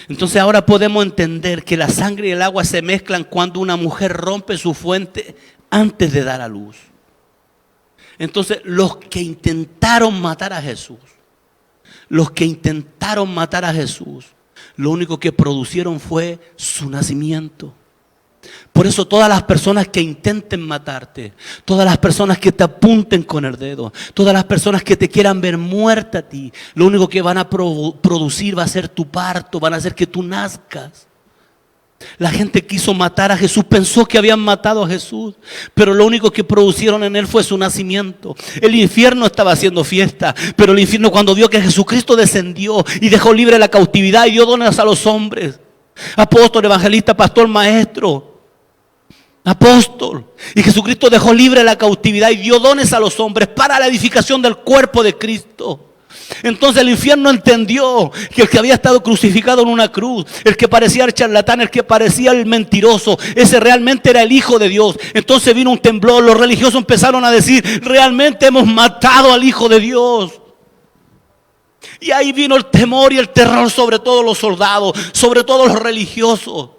Entonces ahora podemos entender que la sangre y el agua se mezclan cuando una mujer rompe su fuente antes de dar a luz. Entonces los que intentaron matar a Jesús, lo único que producieron fue su nacimiento. Por eso todas las personas que intenten matarte, todas las personas que te apunten con el dedo, todas las personas que te quieran ver muerta a ti, lo único que van a producir va a ser tu parto, van a hacer que tú nazcas. La gente quiso matar a Jesús, pensó que habían matado a Jesús, pero lo único que producieron en Él fue su nacimiento. El infierno estaba haciendo fiesta, pero el infierno, cuando vio que Jesucristo descendió y dejó libre la cautividad y dio dones a los hombres, apóstol, evangelista, pastor, maestro, apóstol, y Jesucristo dejó libre la cautividad y dio dones a los hombres para la edificación del cuerpo de Cristo. Entonces el infierno entendió que el que había estado crucificado en una cruz, el que parecía el charlatán, el que parecía el mentiroso, ese realmente era el Hijo de Dios. Entonces vino un temblor, los religiosos empezaron a decir, realmente hemos matado al Hijo de Dios. Y ahí vino el temor y el terror sobre todos los soldados, sobre todos los religiosos.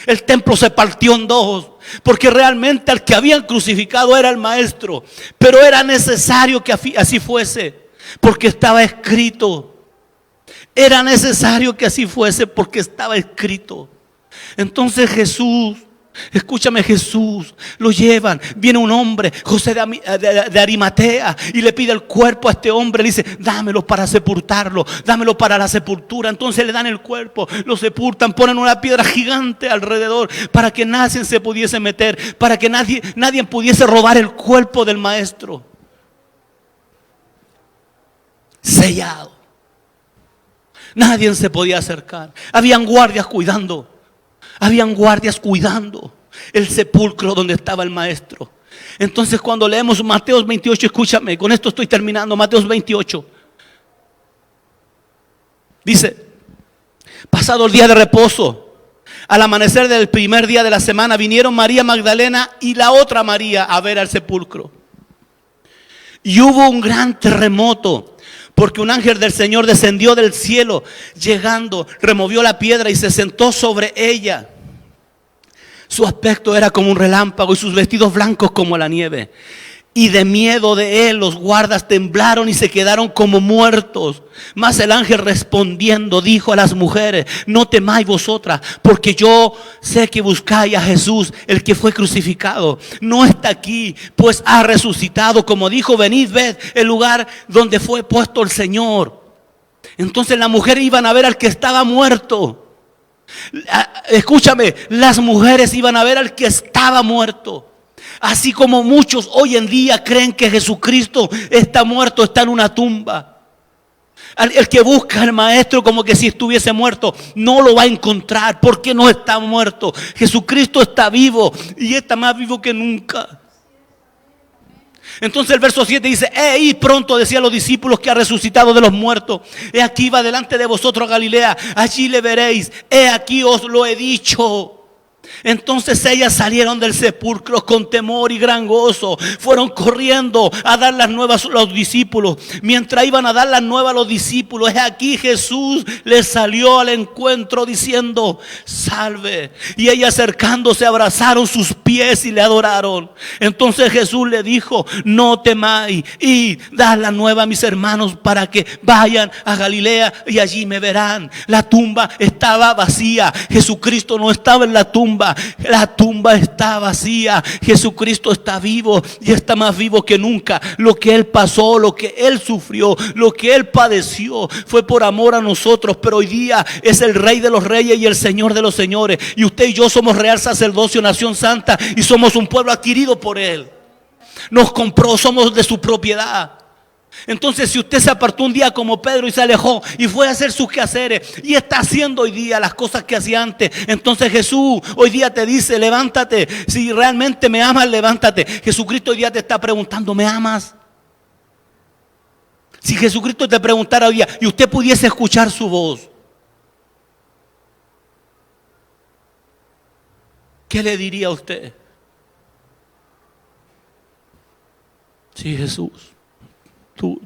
El templo se partió en dos, porque realmente al que habían crucificado era el maestro, pero era necesario que así fuese, porque estaba escrito. Era necesario que así fuese porque estaba escrito. Entonces Jesús, escúchame, Jesús lo llevan, viene un hombre, José de Arimatea, y le pide el cuerpo a este hombre, le dice, dámelo para sepultarlo, dámelo para la sepultura. Entonces le dan el cuerpo, lo sepultan, ponen una piedra gigante alrededor para que nadie se pudiese meter, para que nadie pudiese robar el cuerpo del maestro. Sellado. Nadie se podía acercar. Habían guardias cuidando el sepulcro donde estaba el maestro. Entonces cuando leemos Mateo 28, escúchame, con esto estoy terminando. Mateo 28 dice, pasado el día de reposo, al amanecer del primer día de la semana, vinieron María Magdalena y la otra María a ver al sepulcro. Y hubo un gran terremoto, porque un ángel del Señor descendió del cielo, llegando, removió la piedra y se sentó sobre ella. Su aspecto era como un relámpago y sus vestidos blancos como la nieve. Y de miedo de él los guardas temblaron y se quedaron como muertos. Mas el ángel respondiendo dijo a las mujeres: no temáis vosotras, porque yo sé que buscáis a Jesús, el que fue crucificado. No está aquí, pues ha resucitado, como dijo. Venid, ved el lugar donde fue puesto el Señor. Entonces las mujeres iban a ver al que estaba muerto. Escúchame, las mujeres iban a ver al que estaba muerto. Así como muchos hoy en día creen que Jesucristo está muerto, está en una tumba. El que busca al maestro como que si estuviese muerto, no lo va a encontrar, porque no está muerto. Jesucristo está vivo y está más vivo que nunca. Entonces el verso 7 dice: y pronto decía a los discípulos que ha resucitado de los muertos. He aquí va delante de vosotros a Galilea, allí le veréis. He aquí os lo he dicho. Entonces ellas salieron del sepulcro con temor y gran gozo. Fueron corriendo a dar las nuevas a los discípulos. Mientras iban a dar las nuevas a los discípulos, es aquí Jesús les salió al encuentro diciendo: salve. Y ellas acercándose abrazaron sus pies y le adoraron. Entonces Jesús le dijo: no temáis, y dad la nueva a mis hermanos para que vayan a Galilea y allí me verán. La tumba estaba vacía. Jesucristo no estaba en la tumba. La tumba está vacía. Jesucristo está vivo y está más vivo que nunca. Lo que Él pasó, lo que Él sufrió, lo que Él padeció fue por amor a nosotros. Pero hoy día es el Rey de los Reyes y el Señor de los Señores. Y usted y yo somos real sacerdocio, nación santa, y somos un pueblo adquirido por Él. Nos compró, somos de su propiedad. Entonces, si usted se apartó un día como Pedro y se alejó y fue a hacer sus quehaceres y está haciendo hoy día las cosas que hacía antes, entonces Jesús hoy día te dice: levántate. Si realmente me amas, levántate. Jesucristo hoy día te está preguntando: ¿me amas? Si Jesucristo te preguntara hoy día y usted pudiese escuchar su voz, ¿qué le diría a usted? Sí, Jesús,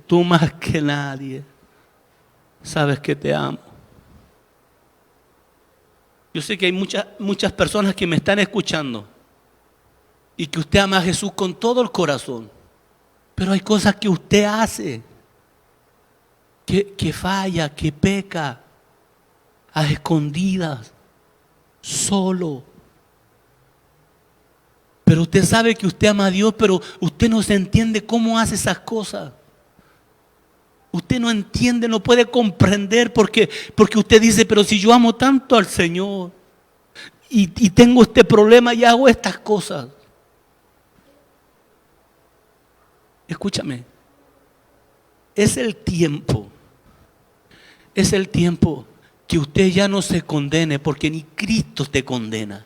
tú más que nadie sabes que te amo. Yo sé que hay muchas personas que me están escuchando y que usted ama a Jesús con todo el corazón, pero hay cosas que usted hace que falla, que peca a escondidas, solo. Pero usted sabe que usted ama a Dios, pero usted no se entiende cómo hace esas cosas. Usted no entiende, no puede comprender porque usted dice: pero si yo amo tanto al Señor y tengo este problema y hago estas cosas. Escúchame, es el tiempo que usted ya no se condene, porque ni Cristo te condena.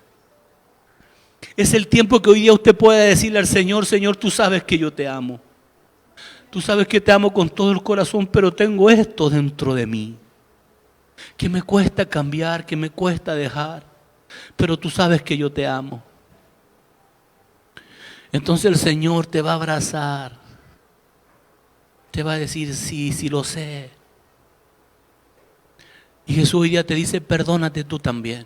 Es el tiempo que hoy día usted puede decirle al Señor: Señor, tú sabes que yo te amo. Tú sabes que te amo con todo el corazón, pero tengo esto dentro de mí que me cuesta cambiar, que me cuesta dejar. Pero tú sabes que yo te amo. Entonces el Señor te va a abrazar. Te va a decir: sí, sí lo sé. Y Jesús hoy día te dice: perdónate tú también.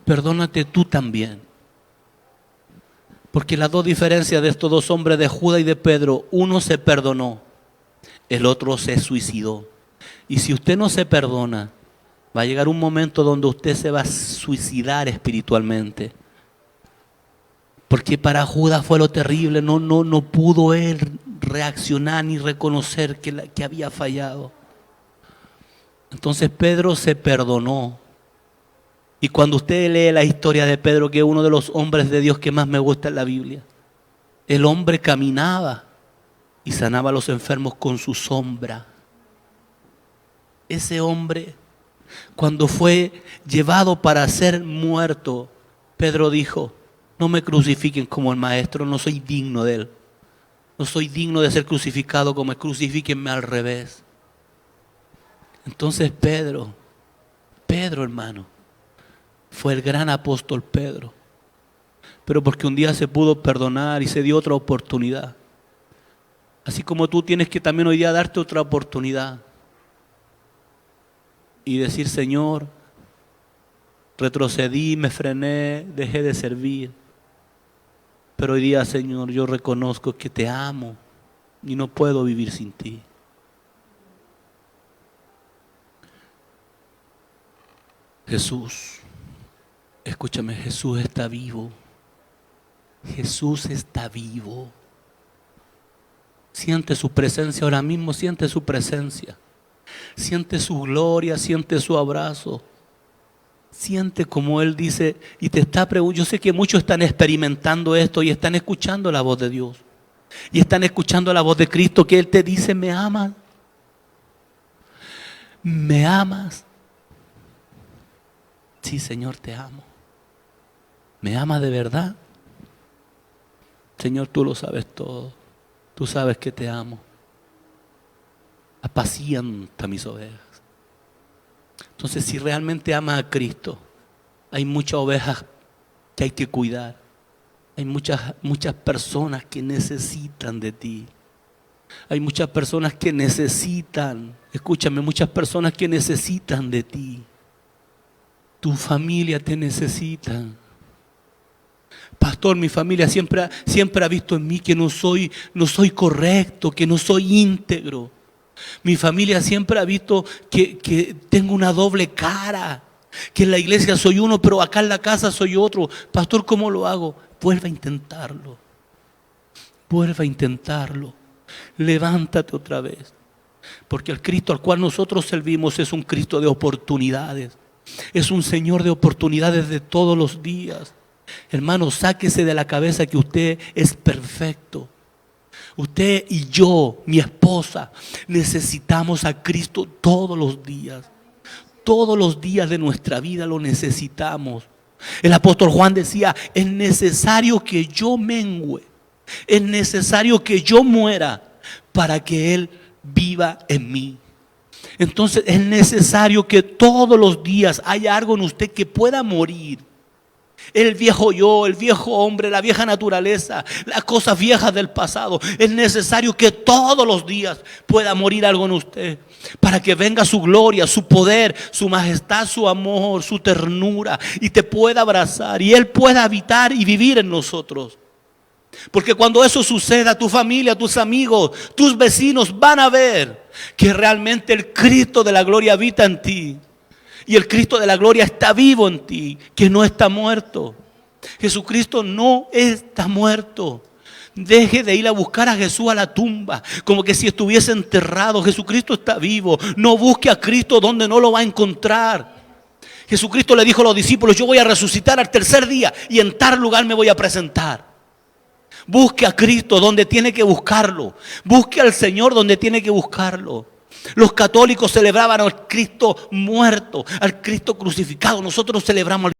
Perdónate tú también. Porque las dos diferencias de estos dos hombres, de Judas y de Pedro: uno se perdonó, el otro se suicidó. Y si usted no se perdona, va a llegar un momento donde usted se va a suicidar espiritualmente. Porque para Judas fue lo terrible, no pudo él reaccionar ni reconocer que había fallado. Entonces Pedro se perdonó. Y cuando usted lee la historia de Pedro, que es uno de los hombres de Dios que más me gusta en la Biblia, el hombre caminaba y sanaba a los enfermos con su sombra. Ese hombre, cuando fue llevado para ser muerto, Pedro dijo: no me crucifiquen como el maestro, no soy digno de él. No soy digno de ser crucificado como él, crucifíquenme al revés. Entonces Pedro, hermano, fue el gran apóstol Pedro, pero porque un día se pudo perdonar y se dio otra oportunidad. Así como tú tienes que también hoy día darte otra oportunidad y decir: Señor, retrocedí, me frené, dejé de servir, Pero hoy día, Señor, yo reconozco que te amo y no puedo vivir sin ti. Jesús, escúchame, Jesús está vivo. Jesús está vivo. Siente su presencia ahora mismo, siente su presencia. Siente su gloria, siente su abrazo. Siente como Él dice y te está preguntando. Yo sé que muchos están experimentando esto y están escuchando la voz de Dios. Y están escuchando la voz de Cristo que Él te dice, ¿me amas? ¿Me amas? Sí, Señor, te amo. ¿Me amas de verdad? Señor, tú lo sabes todo. Tú sabes que te amo. Apacienta mis ovejas. Entonces, si realmente amas a Cristo, hay muchas ovejas que hay que cuidar. Hay muchas personas que necesitan de ti. Hay muchas personas que necesitan, escúchame, muchas personas que necesitan de ti. Tu familia te necesita. Pastor, mi familia siempre ha visto en mí que no soy correcto, que no soy íntegro. Mi familia siempre ha visto que tengo una doble cara, que en la iglesia soy uno, pero acá en la casa soy otro. Pastor, ¿cómo lo hago? Vuelva a intentarlo. Vuelva a intentarlo. Levántate otra vez. Porque el Cristo al cual nosotros servimos es un Cristo de oportunidades. Es un Señor de oportunidades de todos los días. Hermano, sáquese de la cabeza que usted es perfecto. Usted y yo, mi esposa, necesitamos a Cristo todos los días. Todos los días de nuestra vida lo necesitamos. El apóstol Juan decía, es necesario que yo mengüe. Es necesario que yo muera para que Él viva en mí. Entonces es necesario que todos los días haya algo en usted que pueda morir. El viejo yo, el viejo hombre, la vieja naturaleza, las cosas viejas del pasado. Es necesario que todos los días pueda morir algo en usted para que venga su gloria, su poder, su majestad, su amor, su ternura y te pueda abrazar y Él pueda habitar y vivir en nosotros. Porque cuando eso suceda, tu familia, tus amigos, tus vecinos van a ver que realmente el Cristo de la gloria habita en ti. Y el Cristo de la gloria está vivo en ti, que no está muerto. Jesucristo no está muerto. Deje de ir a buscar a Jesús a la tumba, como que si estuviese enterrado. Jesucristo está vivo. No busque a Cristo donde no lo va a encontrar. Jesucristo le dijo a los discípulos, yo voy a resucitar al tercer día y en tal lugar me voy a presentar. Busque a Cristo donde tiene que buscarlo. Busque al Señor donde tiene que buscarlo. Los católicos celebraban al Cristo muerto, al Cristo crucificado. Nosotros celebramos al